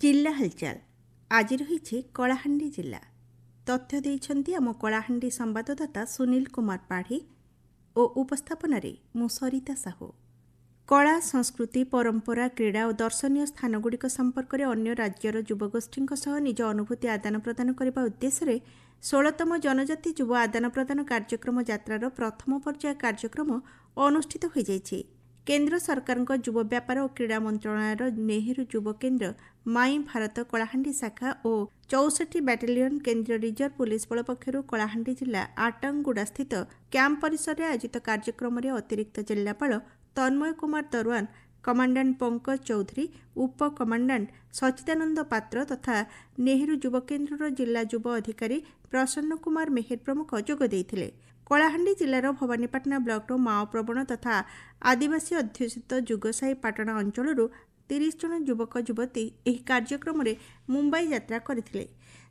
जिला हलचल आज रही कलाहांडी जिला तथ्य देइछन्ति आम कलाहांडी संवाददाता सुनील कुमार पाढ़ी और उपस्थापन मु सरिता साहू। कला संस्कृति परंपरा क्रीड़ा और दर्शनीय स्थानगुड़िक संपर्क में अन्य राज्यर युवगोष्ठी निज अनुभूति आदान प्रदान करने उद्देश्य 16तम जनजाति युव आदान प्रदान कार्यक्रम यात्रार प्रथम पर्याय कार्यक्रम अनुष्ठित हो जाइछि। केन्द्र सरकार युव व्यापार और क्रीड़ा मंत्रालय नेहरू युव केन्द्र माई भारत कलाहांडी शाखा और 64 बाटालियन केन्द्रीय रिजर्व पुलिस बल पक्षर कलाहांडी जिला आटांगुड़ा स्थित कैंप परिसर में आयोजित कार्यक्रम में अतिरिक्त जिलापाल तन्मय कुमार दरवान, कमांडेंट पंकज चौधरी, उप कमांडेंट सचिदानंद पात्र तथा नेहरू युव केन्द्र जिला युव अधिकारी प्रसन्न कुमार मेहेर प्रमुख जोग देइथिले। कलाहांडी जिलार भवानीपाटना ब्लॉक माओ प्रवण तथा आदिवासी अध्युषित जुगसाई पाटणा अंचल 30 जन युवक युवती यह कार्यक्रम में मुंबई यात्रा करथिले।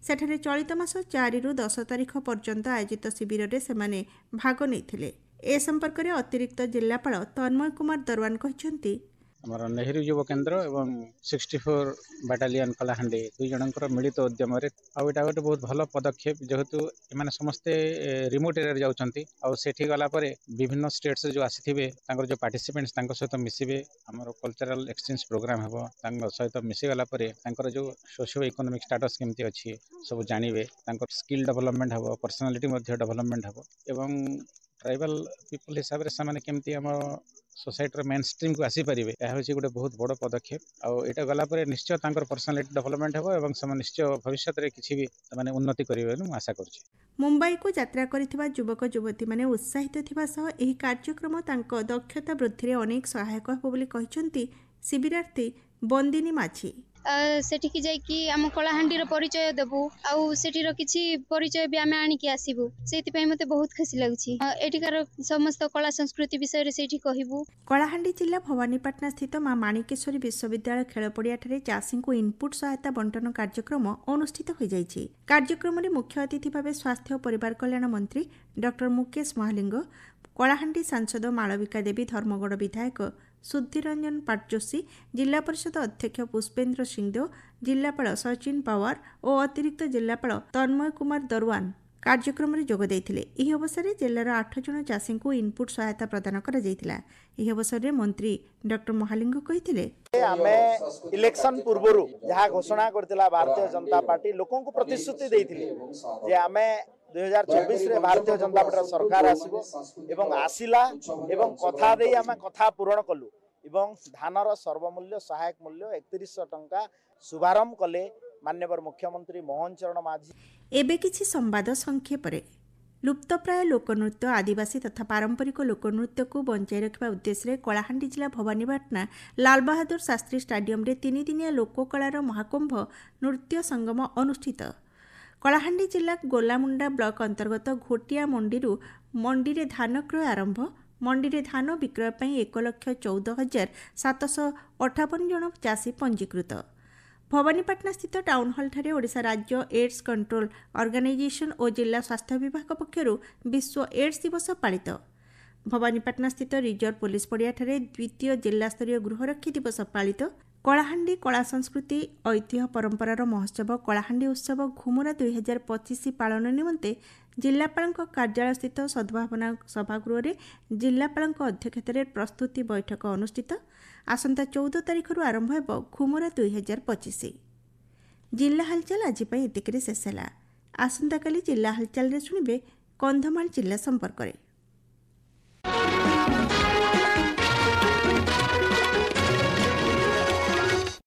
सेठारे चलित मास 4 रु 10 तारिख पर्यंत आयोजित शिविर में सेमाने भाग नेइथिले। ए संपर्क में अतिरिक्त जिलापाल तन्मय कुमार दरवान कहते आमर नेहरू युव केन्द्र एवं 64 बाटालियन कलाहांडी दुई जनकर मिलित उद्यम आउटा गोटे बहुत भल पदक्षेप जेहेतु एमाने समस्ते रिमोट एरिया जाउछंती आ सेठी गला परे विभिन्न स्टेट्स जो आसीथिबे तांकर जो पार्टिसिपेंट्स तांकर सहित मिसिबे आमर कल्चरल एक्सचेंज प्रोग्राम हेबो तांकर सहित मिसि गला परे तांकर जो सोशियो इकोनॉमिक स्टेटस केमती अछि सब जानिबे तांकर स्किल डेवलपमेंट हेबो पर्सनालिटी मध्ये डेवलपमेंट हेबो एवं ट्राइबल पीपल हिसाब से माने केमती हम सोसाइटी मेन स्ट्रीम को आसी पारिबे यह होछि गोटे बहुत बड़ पदक्षेप आ एटा गला परे निश्चय तांकर पर्सनालिटी डेवलपमेंट हेबो एवं सम निश्चय भविष्य रे किछि भी माने उन्नति करिवे नु आशा करछि। मुंबई को यात्रा करथिबा युवक युवती माने उत्साहित थिबा सह एही कार्यक्रम तांको दक्षता वृद्धि रे अनेक सहायक हेबो बोली कहिसंती शिबिरार्थी बंदिनी माझी। सेठिकी जाइकी आम कलाहांडीर परिचय देबू आउ सेठीर किछि परिचय भी आमे आनिकी आसीबू सेति पय मते बहुत खुशी लागछि। एठिकार समस्त कला संस्कृति विषय रे सेठी कहिबू। कलाहांडी जिला भवानीपाटना स्थित मां माणिकेश्वरी विश्वविद्यालय खेलपड़िया ठारे चाषी को इनपुट सहायता बंटन कार्यक्रम अनुष्ठित हो जाइछि। कार्यक्रम रे मुख्य अतिथि भावे स्वास्थ्य और परिवार कल्याण मंत्री डॉक्टर मुकेश महालिंग, कलाहांडी सांसद मालविका देवी, धर्मगढ़ विधायक सुधीरंजन पाटजोशी, जिला परिषद अध्यक्ष पुष्पेन्द्र सिंहदेव, जिलापाल सचिन पवार और अतिरिक्त जिलापाल तन्मय कुमार दरवान कार्यक्रम में जोग देइथिले। एही अवसर में जिलार 8 जन चाषी को इनपुट सहायता प्रदान करा जाइथिला। एही अवसर में मंत्री डॉक्टर महालिंग कहिथिले आमे इलेक्शन पूर्वरु जहा घोषणा करथिला भारतीय जनता पार्टी लोकन को प्रतिश्रुति देइथिले जे आमे 2024 रे भारतीय जनता पार्टी सरकार आसीबो एवं आसिला एवं कथा देई आमे कथा पूर्ण कलु एवं धानर सर्वमूल्य सहायक मूल्य 3100 टंका शुभारंभ कले माननीय मुख्यमंत्री मोहन चरण माझी। एबे किछि संवाद संक्षेप रे लुप्तप्राय लोकनृत्य आदिवासी तथा पारंपरिक लोकनृत्य को बंचाई रखा उद्देश्य कलाहांडी जिला भवानीपाटना लाल बहादुर शास्त्री स्टाडियम रे 3 दिनिया लोककलार महाकुंभ नृत्य संगम अनुष्ठित। कलाहांडी जिला गोलामुंडा ब्लॉक अंतर्गत घोटिया मंडी रे धान क्रय आरंभ। मंडी रे धान विक्रय पई 1,14,758 जन चाषी पंजीकृत। भवानीपाटना स्थित टाउन हॉल ठारे ओडिशा राज्य एड्स कंट्रोल ऑर्गेनाइजेशन और जिला स्वास्थ्य विभाग पक्षरु विश्व एड्स दिवस पालित। भवानीपाटना स्थित रिजर्व पुलिस पड़िया ठारे द्वितीय जिला स्तरीय गृहरक्षी दिवस पालित। कलाहांडी कला संस्कृति ऐतिह्य परंपरार महोत्सव कलाहांडी उत्सव घुमुरा 2025 पालन निमंते जिलापाल कार्यालय स्थित सद्भावना सभागृह में जिलापाल अध्यक्षतार प्रस्तुति बैठक अनुष्ठित। आसंता 14 तारिख आरंभ हो घुमुरा 2025। जिला हालचाल आज एतिक शेष है। आसंता काली जिला हालचाल रे सुनिबे कंधमाल जिला संपर्क में।